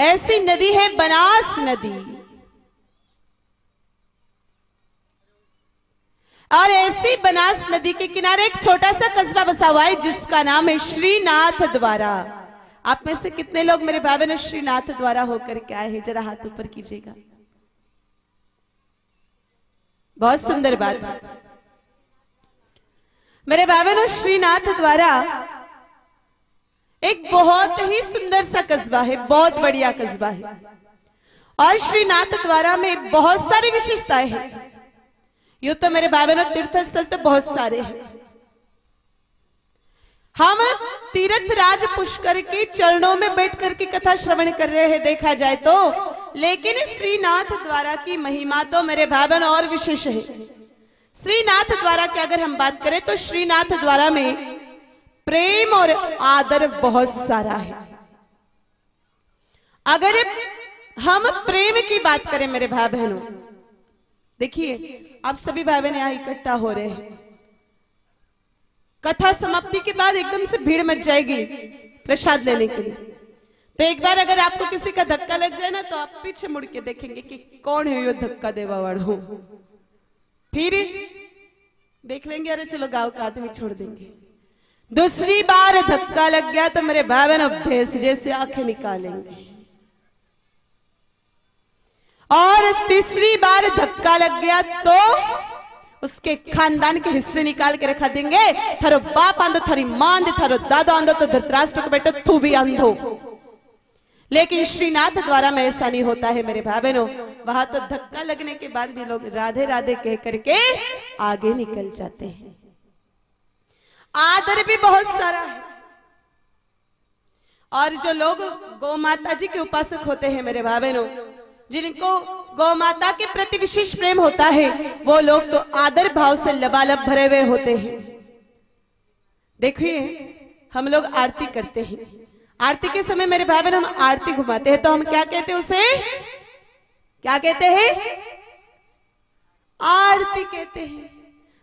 ऐसी नदी है बनास नदी, और ऐसी बनास नदी के किनारे एक छोटा सा कस्बा बसा हुआ है जिसका नाम है श्रीनाथ द्वारा। आप में से कितने लोग मेरे भाई बहनों श्रीनाथ द्वारा होकर के आए हैं? जरा हाथ ऊपर कीजिएगा। बहुत सुंदर बात है मेरे भाई बहनों, श्रीनाथ द्वारा एक बहुत ही सुंदर सा कस्बा है, बहुत बढ़िया कस्बा है। और श्रीनाथ द्वारा में बहुत सारी विशेषताएं हैं। यूं तो मेरे भाई बहनों तीर्थ स्थल तो बहुत सारे हैं। हम तीर्थ राज पुष्कर के चरणों में बैठ करके कथा श्रवण कर रहे हैं देखा जाए तो, लेकिन श्रीनाथ द्वारा की महिमा तो मेरे भाई बहन और विशेष है। श्रीनाथ द्वारा की अगर हम बात करें तो श्रीनाथ द्वारा में प्रेम और आदर बहुत सारा है। अगर हम प्रेम की बात करें मेरे भाई बहनों, देखिए आप सभी भाई बहन यहां इकट्ठा हो रहे हैं। कथा समाप्ति के बाद एकदम से भीड़ मच जाएगी प्रसाद लेने के लिए। तो एक बार अगर आपको किसी का धक्का लग जाए ना तो आप पीछे मुड़ के देखेंगे कि कौन है ये धक्का देवा वाला। फिर देख लेंगे अरे चलो गांव का आदमी छोड़ देंगे। दूसरी बार धक्का लग गया तो मेरे भाई बहन भैंस जैसे आंखें निकालेंगे। और तीसरी बार धक्का लग गया तो उसके खानदान के हिस्से निकाल के रखा देंगे। थारो बाप आंधो, थारी मां आंधी, थारो दादा आंधो तो धृतराष्ट्र को बेटो तू भी अंधो। लेकिन श्रीनाथ द्वारा में ऐसा नहीं होता है मेरे भाई बहनों। वहां तो धक्का लगने के बाद भी लोग राधे राधे कह करके आगे निकल जाते हैं। आदर भी बहुत सारा है। और जो लोग गौ माता जी के उपासक होते हैं मेरे भाई बहनों, जिनको गौ माता के प्रति विशेष प्रेम होता है, वो लोग तो आदर भाव से लबालब भरे हुए होते हैं। देखिए हम लोग आरती करते हैं, आरती के समय मेरे भाई बहन हम आरती घुमाते हैं तो हम क्या कहते हैं उसे? क्या कहते हैं? आरती कहते हैं।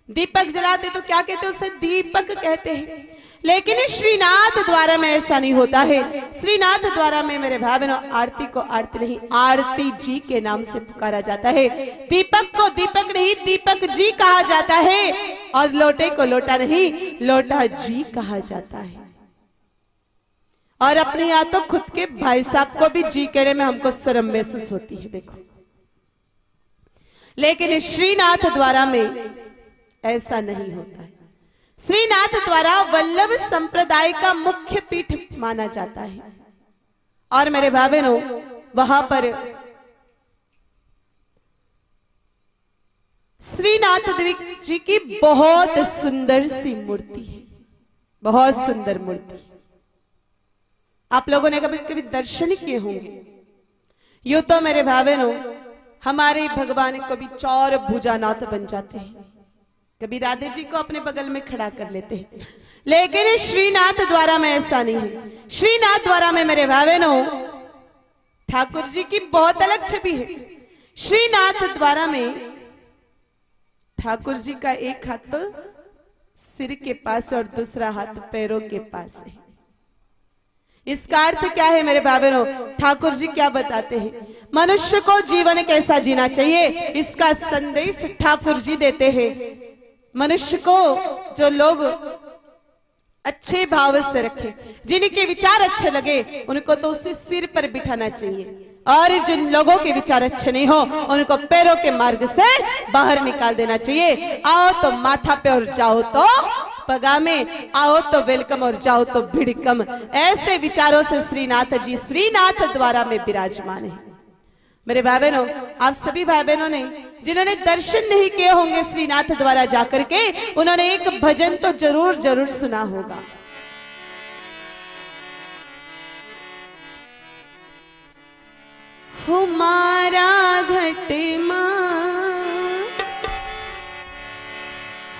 दीपक जलाते तो क्या कहते हैं उसे? दीपक कहते हैं। लेकिन श्रीनाथ द्वारा में ऐसा नहीं होता है। श्रीनाथ द्वारा में मेरे भाई बहनों आरती को आरती नहीं, आरती जी के नाम से पुकारा जाता है। दीपक को दीपक नहीं, दीपक जी कहा जाता है। और लोटे को लोटा नहीं, लोटा जी कहा जाता है। और अपने यहाँ तो खुद के भाई साहब को भी जी कहने में हमको शर्म महसूस होती है, देखो। लेकिन श्रीनाथ द्वारा में ऐसा नहीं होता है। श्रीनाथ द्वारा वल्लभ संप्रदाय का मुख्य पीठ माना जाता है। और मेरे भाई बहनों वहां पर श्रीनाथ जी की बहुत सुंदर सी मूर्ति है, बहुत सुंदर मूर्ति। आप लोगों ने कभी कभी दर्शन किए होंगे। यूं तो मेरे भाई बहनों हमारे भगवान कभी चौर भुजानाथ बन जाते हैं, कभी राधे जी को अपने बगल में खड़ा कर लेते हैं। लेकिन श्रीनाथ द्वारा में ऐसा नहीं है। श्रीनाथ द्वारा में मेरे भाई बहनों ठाकुर जी की बहुत अलग छवि है। श्रीनाथ द्वारा में ठाकुर जी का एक हाथ तो सिर के पास और दूसरा हाथ पैरों के पास है। इसका अर्थ क्या है मेरे भाई बहनों? ठाकुर जी क्या बताते हैं? मनुष्य को जीवन कैसा जीना चाहिए, इसका संदेश ठाकुर जी देते हैं। मनुष्य को जो लोग अच्छे भाव से रखे, जिनके विचार अच्छे लगे, उनको तो उसे सिर पर बिठाना चाहिए। और जिन लोगों के विचार अच्छे नहीं हो उनको पैरों के मार्ग से बाहर निकाल देना चाहिए। आओ तो माथा पे और जाओ तो पगा में, आओ तो वेलकम और जाओ तो भिड़कम। ऐसे विचारों से श्रीनाथ जी श्रीनाथ द्वारा में विराजमान है। मेरे भाई बहनों आप सभी भाई बहनों ने जिन्होंने दर्शन नहीं किए होंगे श्रीनाथ द्वारा जाकर के, उन्होंने एक भजन तो जरूर जरूर सुना होगा। हमारा घट मां,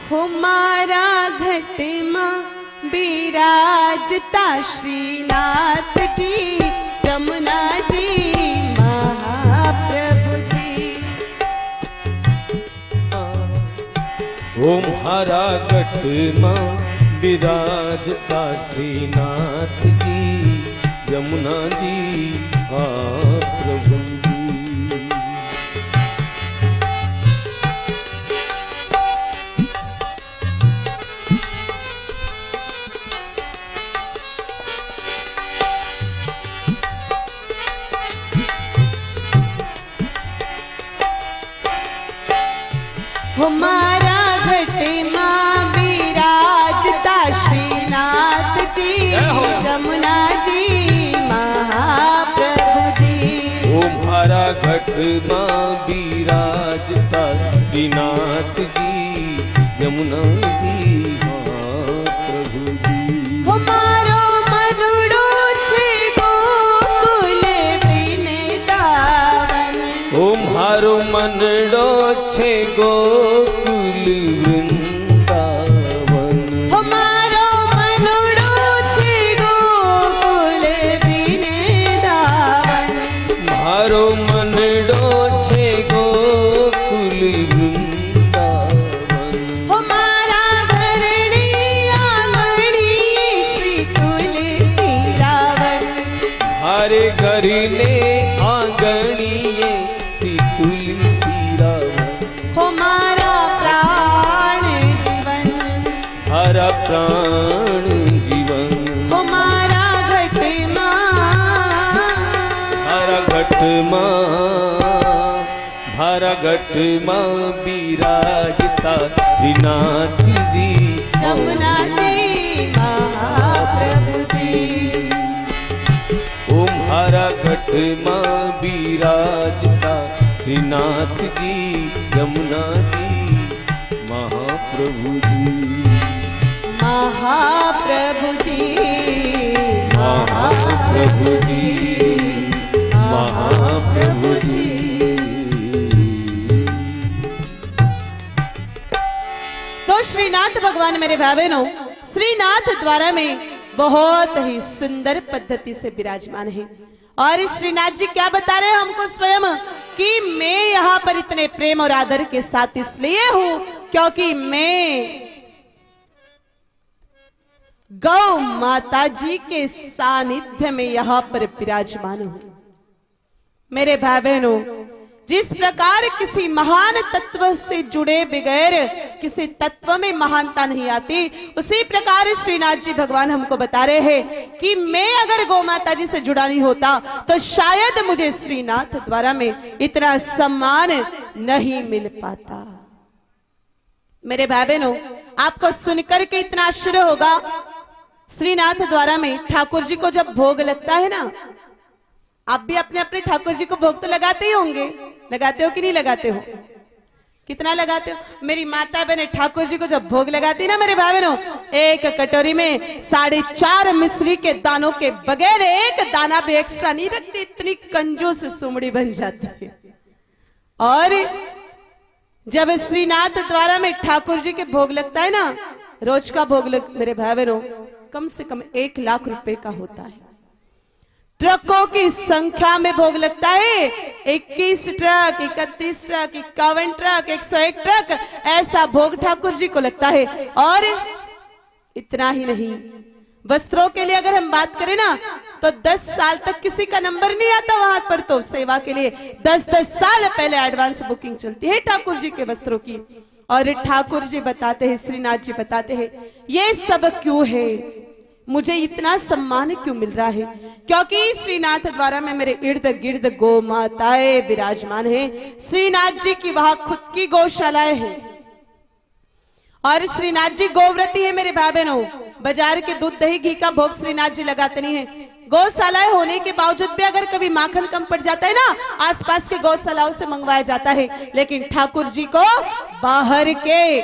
हमारा घट मां विराजता श्रीनाथ जी, जमुना जी महाप्रभु जी। हमारा घट मां विराजता श्रीनाथ जी, जमुना जी हमारा घट माँ विराजता श्रीनाथ जी, जमुना जी महाप्रभु जी। हमारा घट माँ विराजता श्रीनाथ जी, जमुना जी महाप्रभु जी। हमारो मनुड़ो छे गोकुल वृंदावन, हमारो मनडो छे गोकुल वृंदावन। हमारो मनुड़ो छे गोकुल वृंदावन, हमारो मनडो छे गोकुल वृंदावन। हमारा घरणी आंगणी श्री तुलसी रावण, हरे घरने आंगणीए श्री तुलसी रावण। हमारा प्राण जीवन, हरा प्राण जीवन। हमारा घट माँ, हरा घट माँ, हरा घट माँ विराजता श्रीनाथ जी, जमुना जी महाप्रभु जी। ओम हरा घट माँ विराजता श्रीनाथ जी, यमुना जी महाप्रभु जी। महाप्रभु जी, महाप्रभु जी, महाप्रभु जी। तो श्रीनाथ भगवान मेरे भाई बहनों श्रीनाथ द्वारा में बहुत ही सुंदर पद्धति से विराजमान है। और श्रीनाथ जी क्या बता रहे हैं हमको स्वयं कि मैं यहाँ पर इतने प्रेम और आदर के साथ इसलिए हूं क्योंकि मैं गौ माता जी के सानिध्य में यहाँ पर विराजमान हूं। मेरे भाई बहनों जिस प्रकार किसी महान तत्व से जुड़े बगैर किसी तत्व में महानता नहीं आती, उसी प्रकार श्रीनाथ जी भगवान हमको बता रहे हैं कि मैं अगर गौ माता जी से जुड़ा नहीं होता तो शायद मुझे श्रीनाथ द्वारा में इतना सम्मान नहीं मिल पाता। मेरे भाई बहनों आपको सुनकर के इतना आश्चर्य होगा, श्रीनाथ द्वारा में ठाकुर जी को जब भोग लगता है ना, आप भी अपने अपने ठाकुर जी को भोग तो लगाते ही होंगे, लगाते हो कि नहीं लगाते हो? कितना लगाते हो? मेरी माता बहने ठाकुर जी को जब भोग लगाती ना मेरे भाई बहनों, एक कटोरी में 4.5 मिश्री के दानों के बगैर एक दाना भी एक्स्ट्रा नहीं रखती, इतनी कंजूस सुमड़ी बन जाती है। और जब श्रीनाथ द्वारा में ठाकुर जी के भोग लगता है ना, रोज का भोग मेरे भाई बहनों कम से कम 1 लाख रुपए का होता है। ट्रकों की संख्या में भोग लगता है, 21 ट्रक, 31 ट्रक, 51 ट्रक, 101 ट्रक, ऐसा भोग ठाकुर जी को लगता है। और इतना ही नहीं, वस्त्रों के लिए अगर हम बात करें ना तो 10 साल तक किसी का नंबर नहीं आता वहां पर, तो सेवा के लिए 10-10 साल पहले एडवांस बुकिंग चलती है ठाकुर जी के वस्त्रों की। और ठाकुर जी बताते हैं, श्रीनाथ जी बताते हैं, ये सब क्यों है, मुझे इतना सम्मान क्यों मिल रहा है? क्योंकि श्रीनाथ द्वारा में मेरे इर्द गिर्द गौ माताएं विराजमान है। श्रीनाथ जी की वहां खुद की गौशालाएं हैं और श्रीनाथ जी गोव्रती है। मेरे भाई बहनों बाजार के दूध दही घी का भोग श्रीनाथ जी लगाते नहीं है। गौशालाएं होने के बावजूद भी अगर कभी माखन कम पड़ जाता है ना, आसपास के गौशालाओं से मंगवाया जाता है, लेकिन ठाकुर जी को बाहर के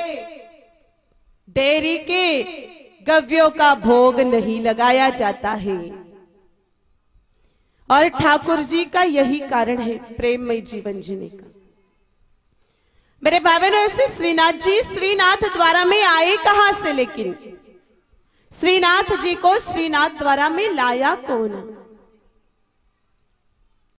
डेयरी के गव्यों का भोग नहीं लगाया जाता है। और ठाकुर जी का यही कारण है प्रेममय जीवन जीने का। मेरे भाई बहनों ऐसे श्रीनाथ जी श्रीनाथ द्वारा में आए कहां से, लेकिन श्रीनाथ जी को श्रीनाथ द्वारा में लाया कौन?